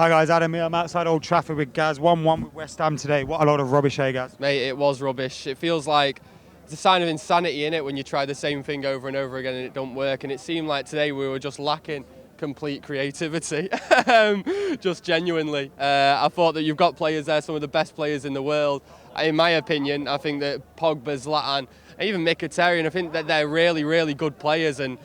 Hi guys, Adam here. I'm outside Old Trafford with Gaz. 1-1 with West Ham today. What a lot of rubbish, Gaz? Mate, it was rubbish. It feels like it's a sign of insanity, innit, when you try the same thing over and over again and it don't work. And it seemed like today we were just lacking complete creativity. Just genuinely. I thought that you've got players there, some of the best players in the world. In my opinion, I think that Pogba, Zlatan, and even Mkhitaryan, I think that they're really, really good players, and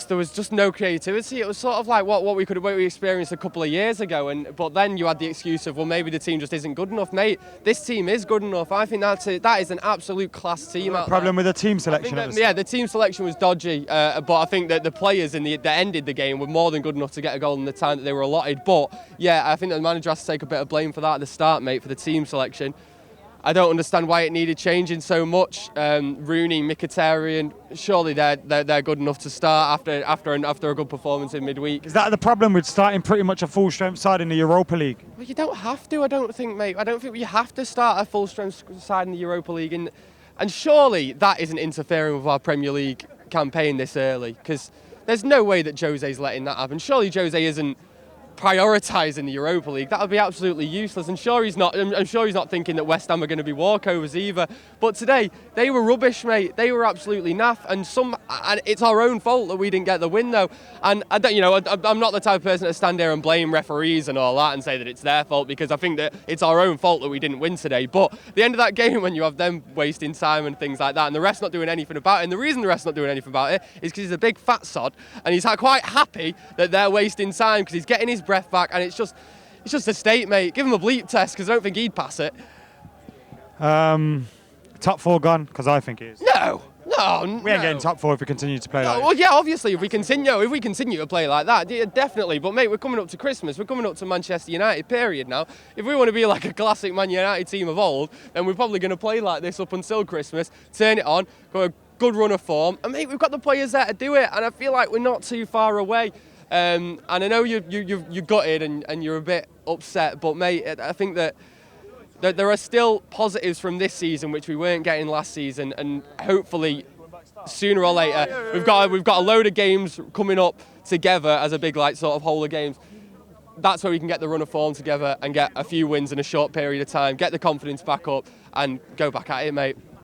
there was just no creativity. It was sort of like what we experienced a couple of years ago, but then you had the excuse of, well, maybe the team just isn't good enough. Mate, this team is good enough. I think that is an absolute class team out there. Problem with the team selection? Yeah, the team selection was dodgy, but I think that the players that ended the game were more than good enough to get a goal in the time that they were allotted. But yeah, I think that the manager has to take a bit of blame for that at the start, mate, for the team selection. I don't understand why it needed changing so much. Rooney, Mkhitaryan, surely they're good enough to start after a good performance in midweek. Is that the problem with starting pretty much a full-strength side in the Europa League? Well, you don't have to, I don't think, mate. I don't think you have to start a full-strength side in the Europa League. And surely that isn't interfering with our Premier League campaign this early, because there's no way that Jose's letting that happen. Surely Jose isn't prioritising the Europa League. That would be absolutely useless. I'm sure he's not thinking that West Ham are going to be walkovers either. But today they were rubbish, mate. They were absolutely naff, and it's our own fault that we didn't get the win though. And I don't, I'm not the type of person to stand there and blame referees and all that and say that it's their fault, because I think that it's our own fault that we didn't win today. But at the end of that game, when you have them wasting time and things like that, and the rest not doing anything about it, and the reason the rest not doing anything about it is because he's a big fat sod, and he's quite happy that they're wasting time because he's getting his breath back, and it's just a state, mate. Give him a bleep test, because I don't think he'd pass it. Top four gone, because I think it is. No. We ain't getting top four if we continue to play like Well, yeah, obviously, if we continue to play like that, yeah, definitely. But mate, we're coming up to Christmas. We're coming up to Manchester United period now. If we want to be like a classic Man United team of old, then we're probably going to play like this up until Christmas. Turn it on, go a good run of form, and mate, we've got the players there to do it. And I feel like we're not too far away. And I know you gutted and you're a bit upset, but mate, I think that there are still positives from this season which we weren't getting last season, and hopefully sooner or later we've got a load of games coming up together as a big sort of whole of games. That's where we can get the run of form together and get a few wins in a short period of time, get the confidence back up and go back at it, mate.